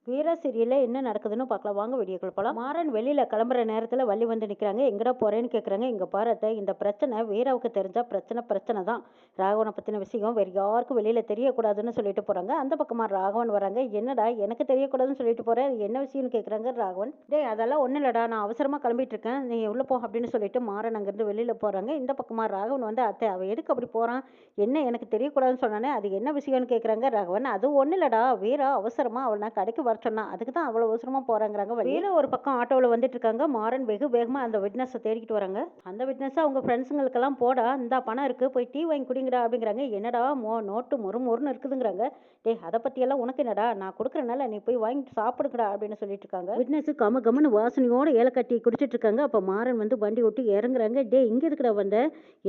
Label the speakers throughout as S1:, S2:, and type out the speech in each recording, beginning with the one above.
S1: வீரா சீரியல்ல என்ன நடக்குதுன்னு பார்க்கலாம் வாங்க வீடியோக்குள்ள போகலாம். மாறன் வெளியில கிளம்புற நேரத்தில் வள்ளி வந்து நிற்கிறாங்க. எங்கடா போறேன்னு கேட்குறாங்க. இங்கே பாரு அத்தை, இந்த பிரச்சனை வீராவுக்கு தெரிஞ்சா பிரச்சனை தான். ராகவனை பற்றின விஷயம் வேறு யாருக்கும் வெளியில் தெரியக்கூடாதுன்னு சொல்லிட்டு போகிறாங்க. அந்த பக்கமாக ராகவன் வராங்க. என்னடா எனக்கு தெரியக்கூடாதுன்னு சொல்லிட்டு போகிறேன், என்ன விஷயம்னு கேட்குறாங்க ராகவன். டேய் அதெல்லாம் ஒன்றும் இல்லடா, நான் அவசரமாக கிளம்பிட்டு இருக்கேன், நீ உள்ளே போ அப்படின்னு சொல்லிட்டு மாறன் அங்கேருந்து வெளியில் போகிறாங்க. இந்த பக்கமாக ராகவன் வந்து அத்தை அவன் எதுக்கு அப்படி போகிறான், என்ன எனக்கு தெரியக்கூடாதுன்னு சொன்னானே அது என்ன விஷயம்னு கேட்குறாங்க ராகவன். அது ஒன்றும் இல்லடா, வீரா அவசரமாக அவள் நான் கடைக்கு சொன்னா அதுக்கு தான் அவ்வளவு அவசரமா போறாங்கறாங்க. வெளியில ஒரு பக்கம் ஆட்டோவில் வந்துட்டு இருக்காங்க. மாறன் வெகு வேகமா அந்த விட்னஸை தேடிக்கிட்டு வராங்க. அந்த விட்னஸ் அவங்க ஃப்ரெண்ட்ஸுங்களுக்கெல்லாம் போடா, இந்த பணம் இருக்கு, போய் டீ வாங்கி குடிங்கடா அப்படிங்கிறாங்க. என்னடா நோட்டு மொறுன்னு இருக்குதுங்கிறாங்க. டே அதை பற்றியெல்லாம் உனக்கு என்னடா, நான் கொடுக்குறனால நீ போய் வாங்கிட்டு சாப்பிடுங்கடா அப்படின்னு சொல்லிட்டு இருக்காங்க. விட்னஸ் கமன்னு வாசனையோட ஏலக்கட்டி குடிச்சிட்டு இருக்காங்க. அப்போ மாறன் வந்து வண்டி ஓட்டி இறங்குறாங்க. டே இங்கே இருக்குடா வந்த,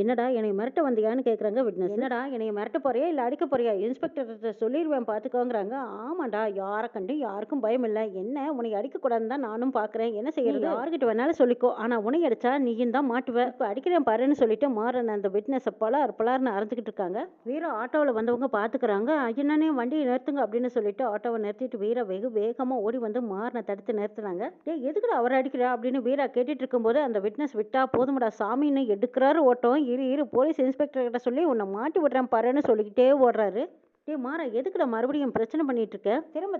S1: என்னடா என்னை மிரட்ட வந்தியான்னு கேட்குறாங்க விட்னஸ். என்னடா என்னை மிரட்ட போறியா இல்லை அடிக்க போறியா, இன்ஸ்பெக்டர் சொல்லிடுவேன் பார்த்துக்கோங்கிறாங்க. ஆமாண்டா, யாரை கண்டு யாருக்கும் பயம் இல்லை, என்ன உன்னை அடிக்கக்கூடாதுன்னு தான் நானும் பார்க்குறேன், என்ன செய்யறது, யாருக்கிட்ட வேணாலும் சொல்லிக்கோ, ஆனால் உன்னை அடிச்சா நீயும் தான் மாட்டுவ, இப்போ அடிக்கிறேன் பாருன்னு சொல்லிட்டு மாறன் அந்த விட்னஸை பலார்னு அரைஞ்சிக்கிட்டு இருக்காங்க. வீரா ஆட்டோவில் வந்தவங்க பார்த்துக்கிறாங்க. என்னன்னே வண்டியை நிறுத்துங்க அப்படின்னு சொல்லிட்டு ஆட்டோவை நிறுத்திட்டு வீரா வெகு வேகமாக ஓடி வந்து மாறனை தடுத்து நிறுத்துறாங்க. டே எதுக்குடா அவரை அடிக்கிறா அப்படின்னு வீரா கேட்டுட்டு இருக்கும்போது அந்த விட்னஸ் விட்டா போதுமடா சாமின்னு எடுக்கிறாரு ஓட்டம். இரு போலீஸ் இன்ஸ்பெக்டர் கிட்ட சொல்லி உன்னை மாட்டி விடுறேன் பாருன்னு சொல்லிக்கிட்டே ஓடுறாரு. டே மாறா எதுக்குடா மறுபடியும் பிரச்சனை பண்ணிட்டு இருக்க,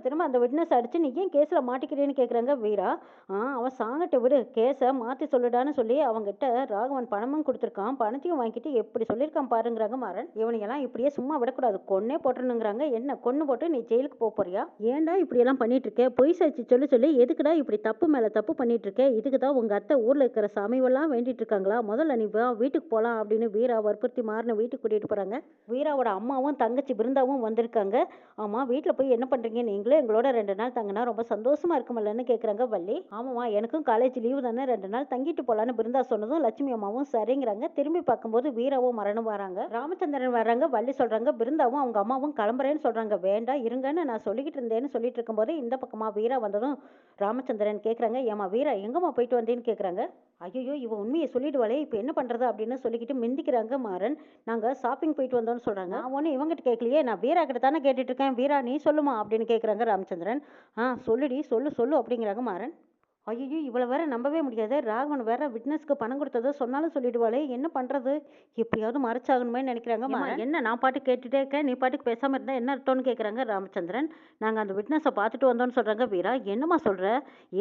S1: திரும்ப அந்த விட்னஸ் அடிச்சு நீ ஏன் கேஸில் மாட்டிக்கிறேன்னு கேட்குறாங்க வீரா. அவன் சாங்கட்ட விடு, கேஸை மாற்றி சொல்லுடான்னு சொல்லி அவங்ககிட்ட ராகவன் பணமும் கொடுத்துருக்கான், பணத்தையும் வாங்கிட்டு எப்படி சொல்லியிருக்கான் பாருங்கிறாங்க மாறன். இவனையெல்லாம் இப்படியே சும்மா விடக்கூடாது, கொன்னே போட்டுருணுங்கிறாங்க. என்ன கொன்று போட்டு நீ ஜெயிலுக்கு போறியா, ஏன்டா இப்படியெல்லாம் பண்ணிட்டு இருக்க, பொய் சாட்சி சொல்லி எதுக்குடா இப்படி தப்பு மேலே தப்பு பண்ணிட்டு இருக்க, இதுக்கு தான் உங்கள் அத்தை ஊரில் இருக்கிற சாமிவெல்லாம் வேண்டிட்டு இருக்காங்களா, முதல்ல நீ வீட்டுக்கு போகலாம் அப்படின்னு வீரா வற்புறுத்தி மாறின வீட்டுக்கு கூட்டிகிட்டு போகிறாங்க. வீராவோட அம்மாவும் தங்கச்சி பிருந்தாவும் வந்திருக்காங்க. ஆமா வீட்டில் போய் என்ன பண்றீங்க, நீங்களும் எங்களோட 2 நாள் தங்கினா ரொம்ப சந்தோஷமா இருக்குமல்லன்னு கேட்குறாங்க வள்ளி. ஆமாம்மா எனக்கும் காலேஜ் லீவு தானே, 2 நாள் தங்கிட்டு போலான்னு பிருந்தா சொன்னதும் லட்சுமி அம்மாவும் சரிங்கிறாங்க. திரும்பி பார்க்கும்போது வீராவும் மரணம் வராங்க. ராமச்சந்திரன் வர்றாங்க. வள்ளி சொல்றாங்க பிருந்தாவும் அவங்க அம்மாவும் கிளம்புறேன்னு சொல்றாங்க. வேண்டாம் இருங்கன்னு நான் சொல்லிக்கிட்டு இருந்தேன்னு சொல்லிட்டு இருக்கும்போது இந்த பக்கமா வீரா வந்ததும் ராமச்சந்திரன் கேட்குறாங்க, ஏமா வீரா எங்கம்மா போயிட்டு வந்தேன்னு கேட்குறாங்க. ஐயோ இவன் உண்மையை சொல்லிடுவாளே, இப்போ என்ன பண்றது அப்படின்னு சொல்லிக்கிட்டு மிந்திக்கிறாங்க மாறன். நாங்க ஷாப்பிங் போயிட்டு வந்தோம்னு சொல்றாங்க. நான் ஒன்று இவங்கிட்ட கேட்கலையே, நான் வீரா கிட்ட தானே கேட்டுட்டு இருக்கேன், வீரா நீ சொல்லுமா அப்படின்னு கேட்குறாங்க ராமச்சந்திரன். சொல்லுடி சொல்லு அப்படிங்கிறாங்க மாறன். ஐயோ இவ்வளோ வேற நம்பவே முடியாது, ராகவன் வேற விட்னஸ்க்கு பணம் கொடுத்ததோ சொன்னாலும் சொல்லிடுவாளே, என்ன பண்றது, எப்படியாவது மறைச்சாகணுமே நினைக்கிறாங்க. என்ன நான் பாட்டு கேட்டுட்டே இருக்கேன், நீ பாட்டுக்கு பேசாம இருந்தா என்ன அர்த்தம்னு கேட்குறாங்க ராமச்சந்திரன். நாங்கள் அந்த விட்னஸை பார்த்துட்டு வந்தோம்னு சொல்றாங்க. வீரா என்னம்மா சொல்ற,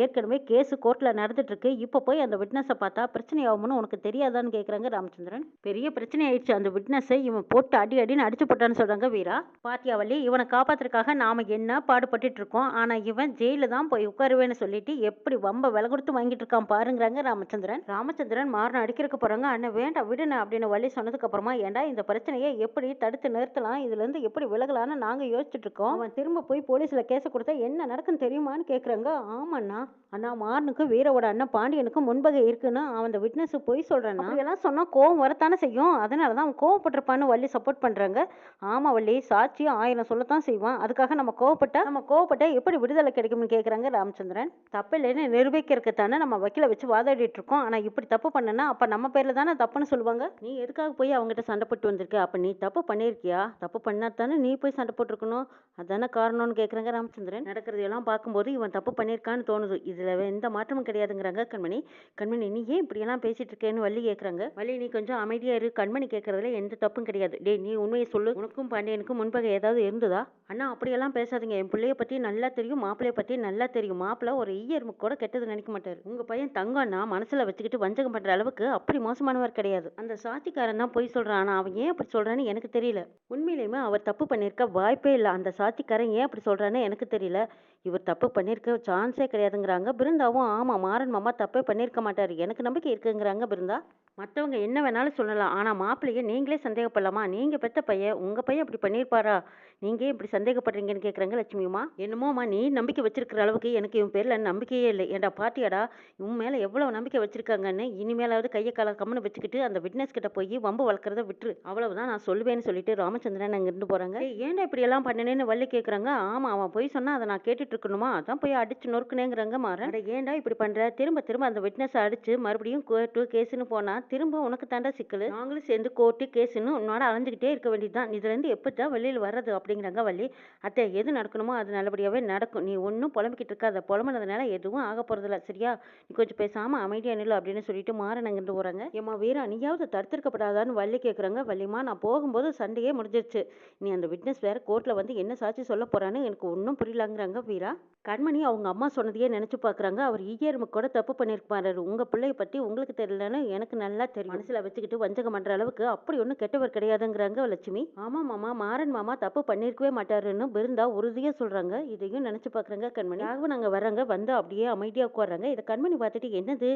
S1: ஏற்கனவே கேஸ் கோர்ட்டில் நடந்துட்டு இருக்கு, இப்போ போய் அந்த விட்னஸை பார்த்தா பிரச்சனை ஆகும்னு உனக்கு தெரியாதான்னு கேட்குறாங்க ராமச்சந்திரன். பெரிய பிரச்சனை ஆயிடுச்சு, அந்த விட்னஸை இவன் போட்டு அடின்னு அடிச்சு போட்டான்னு சொல்றாங்க. வீரா பாத்தியா வள்ளி, இவனை காப்பாத்துறதுக்காக நாம என்ன பாடுபட்டு இருக்கோம், ஆனா இவன் ஜெயில தான் போய் உட்காருவேன்னு சொல்லிட்டு எப்படி ரொம்ப விலை கொடுத்து வாங்கிட்டு இருக்கான் பாருங்கிறாங்க ராமச்சந்திரன் மாறனை அடிக்கிறதுக்கு போறாங்க. அண்ணன் வேண்டாம் விடுன அப்படின்னு வள்ளி சொன்னதுக்கு அப்புறமா, ஏண்டா இந்த பிரச்சனையை எப்படி தடுத்து நிறுத்தலாம், இதுல இருந்து எப்படி விலகலான்னு நாங்க யோசிச்சுட்டு இருக்கோம், அவன் திரும்ப போய் போலீஸ்ல கேஸ் கொடுத்தா என்ன நடக்குன்னு தெரியுமான்னு கேக்குறாங்க. ஆமாண்ணா, அண்ணா மாறனுக்கு வீரோட அண்ணன் பாண்டியனுக்கு முன்பகை இருக்குன்னு அவன் அந்த விட்னஸ் போய் சொல்றான்னா, எல்லாம் சொன்னா கோவம் வரத்தானே செய்யும், அதனாலதான் அவன் கோவப்பட்டிருப்பான்னு வள்ளி சப்போர்ட் பண்றாங்க. ஆமா வள்ளி, சாட்சி 1000 சொல்லத்தான் செய்வான், அதுக்காக நம்ம கோவப்பட்டா எப்படி விடுதலை கிடைக்கும்னு கேக்குறாங்க ராமச்சந்திரன். தப்பில்லைன்னு நிரூபிக்கிறதுக்கு தானே நம்ம வக்கீல வச்சு வாதாடிட்டு இருக்கோம், ஆனா இப்படி தப்பு பண்ணனா அப்ப நம்ம பேர்ல தானே தப்புன்னு சொல்லுவாங்க. நீ எதுக்காக போய் அவங்ககிட்ட சண்டை போட்டு வந்திருக்க, அப்ப நீ தப்பு பண்ணிருக்கியா, தப்பு பண்ணா தானே நீ போய் சண்டை போட்டிருக்கணும், அதானே காரணம்னு கேட்குறாங்க ராமச்சந்திரன். நடக்கிறதெல்லாம் பார்க்கும்போது இவன் தப்பு பண்ணியிருக்கான்னு தோணுது, இதுல எந்த மாற்றமும் கிடையாதுங்கிறாங்க கண்மணி நீ ஏன் இப்படியெல்லாம் பேசிட்டு இருக்கேன்னு வள்ளி கேட்குறாங்க. வள்ளி நீ கொஞ்சம் அமைதியா இரு, கண்மணி கேட்கறதுல எந்த தப்பும் கிடையாது. டே நீ உண்மையை சொல்லு, உனக்கும் பாண்டியனுக்கும் முன்பகை ஏதாவது இருந்ததா. அண்ணா அப்படியெல்லாம் பேசாதீங்க, என் பிள்ளைய பத்தி நல்லா தெரியும், மாப்பிள்ளைய பத்தி நல்லா தெரியும், மாப்பிள்ளை ஒரு ஈயர்முக்கு கூட கெட்டது நினைக்க மாட்டாரு, உங்க பையன் தங்கம்னா மனசுல வச்சுக்கிட்டு வஞ்சகம் பண்ற அளவுக்கு அப்படி மோசமானவர் கிடையாது, அந்த சாத்திக்காரன் தான் பொய் சொல்றான், ஆனா அவன் ஏன் அப்படி சொல்றான்னு எனக்கு தெரியல, உண்மையிலேயுமே அவர் தப்பு பண்ணிருக்க வாய்ப்பே இல்லை, அந்த சாத்திக்காரன் ஏன் அப்படி சொல்றான்னு எனக்கு தெரியல, இவர் தப்பு பண்ணிருக்க சான்ஸே கிடையாதுங்கிறாங்க பிருந்தாவும். ஆமா மாறன் மாமா தப்பே பண்ணிருக்க மாட்டாரு, எனக்கு நம்பிக்கை இருக்குங்கிறாங்க பிருந்தா. மற்றவங்க என்ன வேணாலும் சொல்லலாம், ஆனால் மாப்பிள்ளைய நீங்களே சந்தேகப்படலாமா, நீங்கள் பெற்ற பையன் உங்கள் பையன் அப்படி பண்ணியிருப்பாரா, நீங்கள் இப்படி சந்தேகப்படுறீங்கன்னு கேட்குறாங்க லட்சுமியுமா. என்னமோம்மா நீ நம்பிக்கை வச்சிருக்கிற அளவுக்கு எனக்கு இவன் பேரில் நம்பிக்கையே இல்லை, ஏன்டா பாத்தியாடா இவன் மேலே எவ்வளோ நம்பிக்கை வச்சிருக்காங்கன்னு, இனிமேலாவது கையை கால கம்மனு வச்சுக்கிட்டு அந்த விட்னஸ் கிட்ட போய் வம்பு வளர்க்குறத விட்டுரு, அவ்வளவுதான் நான் சொல்லுவேன்னு சொல்லிட்டு ராமச்சந்திரன் அங்கிருந்து போகிறாங்க. ஏன்டா இப்படி எல்லாம் பண்ணனேன்னு வள்ளி கேட்குறாங்க. ஆமாம் அவன் போய் சொன்னால் அதை நான் கேட்டுட்டு இருக்கணுமா, அதான் போய் அடிச்சு நொறுக்குனேங்கிறாங்க மாறன். ஏன்டா இப்படி பண்ணுற, திரும்ப அந்த விட்னஸை அடிச்சு மறுபடியும் கோர்ட்டு கேஸுன்னு போனால் திரும்ப உனக்கு தாண்டா சிக்கல், நாங்களும் சேர்ந்து கோர்ட்டு கேஸுன்னு உன்னோட அலைஞ்சிக்கிட்டே இருக்க வேண்டியதுதான், இதுலேருந்து எப்படிதான் வெளியில் வர்றது அப்படிங்கிறாங்க வள்ளி. அத்தை எது நடக்கணுமோ அது நல்லபடியாவே நடக்கும். நீ ஒண்ணும் புலம்பிக்கிட்டு இருக்காத. புலம்புனதுனால எதுவும் ஆகப் போறதில்ல. சரியா? நீ கொஞ்சம் பேசாம அமைதியா நில்லு அப்படின்னு சொல்லிட்டு மாறன் அங்கிருந்து போறாங்க. ஏம்மா வீரா நீயாவது தடுத்திருக்கப்படாதான்னு வள்ளி கேட்குறாங்க. வள்ளிம்மா நான் போகும்போது சண்டையே முடிஞ்சிருச்சு. நீ அந்த விட்னஸ் வேற கோர்ட்ல வந்து என்ன சாட்சி சொல்லப் போறான்னு எனக்கு ஒண்ணும் புரியலங்கிறாங்க வீரா. கண்மணி அவங்க அம்மா சொன்னதையே நினைச்சு பார்க்குறாங்க. அவர் ஈயரும கூட தப்பு பண்ணியிருப்பாரு. உங்க பிள்ளைய பத்தி உங்களுக்கு தெரியலன்னு எனக்கு நல்லா தெரியும். மனசுல வச்சுக்கிட்டு வஞ்சகம் பண்ற அளவுக்கு அப்படி ஒன்றும் கெட்டவர் கிடையாதுங்கிறாங்க லட்சுமி. ஆமா மாமா, மாறன் மாமா தப்பு பண்ணியிருக்கவே மாட்டாருன்னு பிருந்தா உறுதியா சொல்றாங்க. இதையும் நினைச்சு பார்க்குறாங்க கண்மணி. ராகவன் அங்க வர்றாங்க. வந்து அப்படியே அமைதியா உட்கார்றாங்க. இதை கண்மணி பார்த்துட்டு என்னது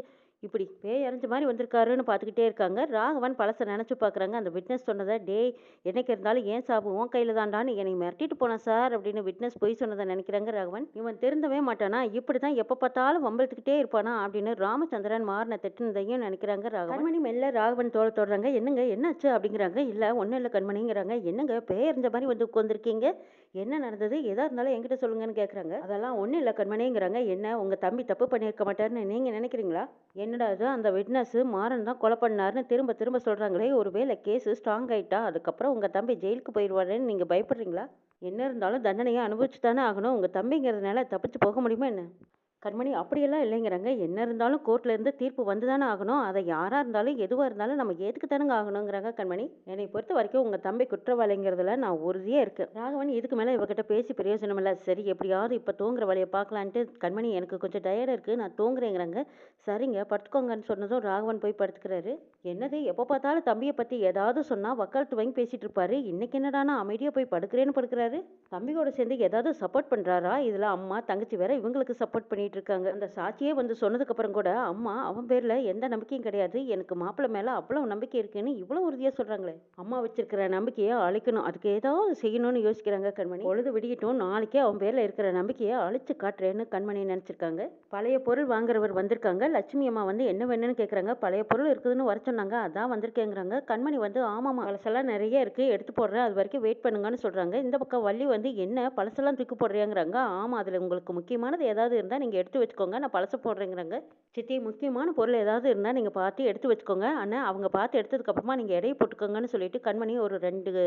S1: இப்படி பேய் அரைஞ்ச மாதிரி வந்திருக்காருன்னு பார்த்துக்கிட்டே இருக்காங்க. ராகவன் பழசை நினைச்சு பார்க்குறாங்க. அந்த விட்னஸ் சொன்னதை டேய் என்னைக்கு இருந்தாலும் ஏன் சாபம் உன் கையில தான்டான்னு என்னை மிரட்டிட்டு போனான் சார் அப்படின்னு விட்னஸ் பொய் சொன்னதை நினைக்கிறாங்க ராகவன். இவன் திருந்தவே மாட்டானா, இப்படிதான் எப்ப பார்த்தாலும் வம்பிழுத்துக்கிட்டே இருப்பானா அப்படின்னு ராமச்சந்திரன் மாறனை திட்டினதையும் நினைக்கிறாங்க ராகவன். கண்மணி மெல்ல ராகவன் தோள தொடுறாங்க. என்னங்க என்னாச்சு அப்படிங்கிறாங்க. இல்ல ஒன்றும் இல்லை கண்மணிங்கிறாங்க. என்னங்க பேய் அரைஞ்ச மாதிரி வந்து உட்காந்துருக்கீங்க, என்ன நடந்தது, எதா இருந்தாலும் என்கிட்ட சொல்லுங்கன்னு கேட்குறாங்க. அதெல்லாம் ஒன்றும் இல்லை கண்மணிங்கிறாங்க. என்ன உங்க தம்பி தப்பு பண்ணியிருக்க மாட்டாருன்னு நீங்க நினைக்கிறீங்களா? என்னடா இது அந்த விட்னஸ் மாறன் தான் கொலை பண்ணாருன்னு திரும்ப திரும்ப சொல்றாங்களே, ஒருவேளை கேஸ் ஸ்ட்ராங் ஆயிட்டா அதுக்கப்புறம் உங்க தம்பி ஜெயிலுக்கு போயிடுவாருன்னு நீங்க பயப்படுறீங்களா? என்ன இருந்தாலும் தண்டனையை அனுபவிச்சு தானே ஆகணும். உங்க தம்பிங்கிறதுனால தப்பிச்சு போக முடியுமா என்ன? கண்மணி அப்படியெல்லாம் இல்லைங்கிறாங்க. என்ன இருந்தாலும் கோர்ட்ல இருந்து தீர்ப்பு வந்து தானே ஆகணும். அதை யாரா இருந்தாலும் எதுவா இருந்தாலும் நம்ம ஏத்துக்கு தானங்க ஆகணுங்கிறாங்க கண்மணி. என்னை பொறுத்த வரைக்கும் உங்க தம்பி குற்றவாளிங்கிறதுல நான் உறுதியா இருக்கேன். ராகவன் இதுக்கு மேல இவகிட்ட பேசி பிரயோஜனம் இல்லை. சரி எப்படியாவது இப்ப தூங்குற வழியை பார்க்கலான்ட்டு கண்மணி எனக்கு கொஞ்சம் டயர்டா இருக்கு நான் தூங்குறேங்கிறாங்க. சரிங்க படுத்துக்கோங்கன்னு சொன்னதும் ராகவன் போய் படுத்துக்கிறாரு. என்னது எப்போ பார்த்தாலும் தம்பியை பத்தி ஏதாவது சொன்னா வக்காலத்து வாங்கி பேசிட்டு இருப்பாரு. இன்னைக்கு என்னடானா அமைதியா போய் படுக்கிறேன்னு படுக்கிறாரு. தம்பியோட சேர்ந்து ஏதாவது சப்போர்ட் பண்றாரா? இதுல அம்மா தங்கச்சி வேற இவங்களுக்கு சப்போர்ட் பண்ணிட்டு இருக்காங்க. அந்த சாட்சியே வந்து சொன்னதுக்கு அப்புறம் கூட அம்மா அவன் பேர்ல எந்த நம்பிக்கையும் கிடையாது, எனக்கு மாப்பிள்ளை மேல அவ்வளவு நம்பிக்கை இருக்குன்னு இவ்வளவு உறுதியா சொல்றாங்களே. அம்மா வச்சிருக்கிற நம்பிக்கையை அழிக்கணும், அதுக்கு ஏதாவது செய்யணும்னு யோசிக்கிறாங்க கண்மணி. பொழுது விடியட்டும், நாளைக்கே அவன் பேர்ல இருக்கிற நம்பிக்கையை அழிச்சு காட்டுறேன்னு கண்மணி நினைச்சிருக்காங்க. பழைய பொருள் வாங்குறவர் வந்திருக்காங்க. லட்சுமி அம்மா வந்து என்ன வேணும்னு கேக்குறாங்க. பழைய பொருள் இருக்குதுன்னு வர சொன்னாங்க, அதான் வந்திருக்கேங்கிறாங்க. கண்மணி வந்து ஆமாமா பழசெல்லாம் நிறைய இருக்கு எடுத்து போடுறேன், அது வரைக்கும் வெயிட் பண்ணுங்கன்னு சொல்றாங்க. இந்த பக்கம் வள்ளி வந்து என்ன பழசெல்லாம் தூக்கி போடுறியாங்கிறாங்க. ஆமா அதுல உங்களுக்கு முக்கியமானது ஏதாவது இருந்தா நீங்க எடுத்து வச்சுக்கோங்க, நான் பழச போடுறேங்கிறாங்க. சித்தி முக்கியமான பொருள் ஏதாவது இருந்தா நீங்க பார்த்து எடுத்து வச்சுக்கோங்க, ஆனா அவங்க பார்த்து எடுத்ததுக்கு அப்புறமா நீங்க எடையை போட்டுக்கோங்கன்னு சொல்லிட்டு கண்மணி ஒரு 2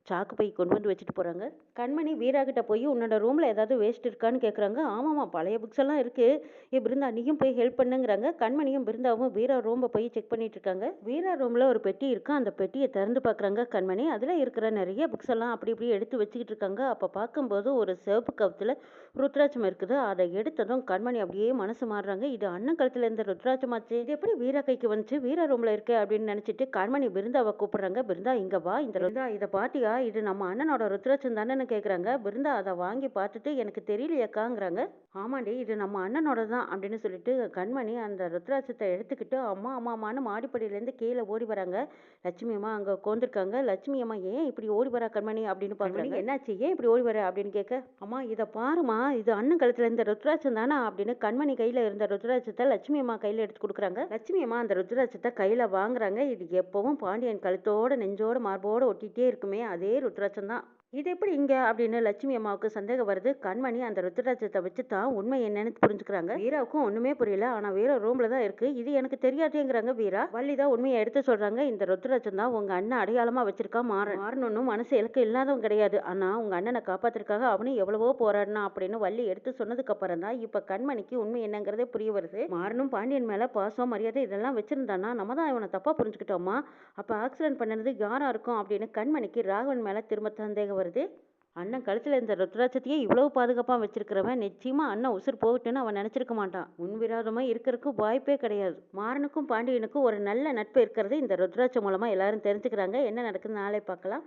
S1: சாக்கு பை கொண்டு வந்து வச்சுட்டு போறாங்க. கண்மணி வீரா கிட்ட போய் உன்னோட ரூம்ல ஏதாவது வேஸ்ட் இருக்கான்னு கேக்குறாங்க. ஆமாமா பழைய புக்ஸ் எல்லாம் இருக்கு, பிருந்தா நீயும் போய் ஹெல்ப் பண்ணுங்கிறாங்க. கண்மணியும் பிருந்தாவும் வீரா ரூமை போய் செக் பண்ணிட்டு இருக்காங்க. வீரா ரூம்ல ஒரு பெட்டி இருக்கு. அந்த பெட்டியை திறந்து பாக்குறாங்க கண்மணி. அதுல இருக்கிற நிறைய புக்ஸ் எல்லாம் அப்படி இப்படி எடுத்து வச்சுக்கிட்டு இருக்காங்க. அப்ப பார்க்கும்போது ஒரு சிவப்பு கவுத்துல ருத்ராட்சம் இருக்குது. அதை எடுத்ததும் கண்மணி அப்படியே மனசு மாறுறாங்க. இது அண்ணன் கழுத்துல இருந்த ருத்ராட்சமாச்சு, இது எப்படி வீரா கைக்கு வந்துச்சு, வீரா ரூம்ல இருக்கு அப்படின்னு நினைச்சிட்டு கண்மணி பிருந்தாவை கூப்பிடுறாங்க. பிருந்தா இங்க வா, இந்த பிருந்தா இதை பாத்தியா, இது நம்ம அண்ணனோட ருத்ராட்சம் தானேன்னு கேக்குறாங்க. பிருந்தா அதை வாங்கி பார்த்துட்டு எனக்கு தெரியலையாக்காங்கிறாங்க. ஆமாண்டி இது நம்ம அண்ணனோட தான் அப்படின்னு சொல்லிட்டு கண்மணி அந்த ருத்ராட்சத்தை எடுத்துக்கிட்டு அம்மா அம்மா அம்மான்னு மாடிப்படியிலேருந்து கீழே ஓடி வராங்க. லட்சுமி அம்மா அங்க உட்காந்துருக்காங்க. லட்சுமி அம்மா ஏன் இப்படி ஓடி வரா கண்மணி அப்படின்னு பாக்குறாங்க. என்னாச்சு ஏன் இப்படி ஓடி வர அப்படின்னு கேட்க, அம்மா இதை பாருமா இது அண்ணன் கழுத்துல இருந்த ருத்ராட்சம் தானே அப்படின்னு கண்மணி கையில இருந்த ருத்ராட்சத்தை லட்சுமி அம்மா கையில எடுத்து கொடுக்குறாங்க. லட்சுமி அம்மா அந்த ருத்ராட்சத்தை கையில வாங்குறாங்க. இது எப்பவும் பாண்டியன் கழுத்தோட நெஞ்சோட மார்போட ஒட்டிகிட்டே இருக்குமே அதே ருத்ராட்சம் தான், இது எப்படி இங்க அப்படின்னு லட்சுமி அம்மாவுக்கு சந்தேகம் வருது. கண்மணி அந்த ருத்ராட்சத்தை வச்சு தான் உண்மை என்னன்னு புரிஞ்சுக்கிறாங்க. வீராவுக்கும் ஒண்ணுமே புரியல. ஆனா வீரா ரூம்ல தான் இருக்கு, இது எனக்கு தெரியாதேங்கிறாங்க வீரா. வள்ளி தான் உண்மையை எடுத்து சொல்றாங்க. இந்த ருத்ராட்சம் தான் உங்க அண்ணன் அடையாளமா வச்சிருக்கா மாறணும்னு மனசு இலக்கு இல்லாதவன் கிடையாது, ஆனா உங்க அண்ணனை காப்பாத்துறதுக்காக அவனும் எவ்வளவோ போராடினா அப்படின்னு வள்ளி எடுத்து சொன்னதுக்கு அப்புறம் தான் இப்ப கண்மணிக்கு உண்மை என்னங்கிறதே புரிய வருது. மாறனும் பாண்டியன் மேல பாசம் மரியாதை இதெல்லாம் வச்சிருந்தானா நம்ம தான் இவனை தப்பா புரிஞ்சுக்கிட்டோமா, அப்ப ஆக்சிடென்ட் பண்ணது யாரா இருக்கும் அப்படின்னு கண்மணிக்கு ராகவன் மேல திரும்ப சந்தேகம் வருது. அண்ணன் கழுத்துல இந்த ருத்ராட்சத்தையே இவ்வளவு பாதுகாப்பா வச்சிருக்கிறவன் நிச்சயமா அண்ணன் உசுர் போகட்டுன்னு அவன் நினைச்சிருக்க மாட்டான். முன்விரோதமா இருக்கிறதுக்கு வாய்ப்பே கிடையாது. மாறனுக்கும் பாண்டியனுக்கும் ஒரு நல்ல நட்பு இருக்கிறது இந்த ருத்ராட்சம் மூலமா எல்லாரும் தெரிஞ்சுக்கிறாங்க. என்ன நடக்குதுன்னு நாளை பார்க்கலாம்.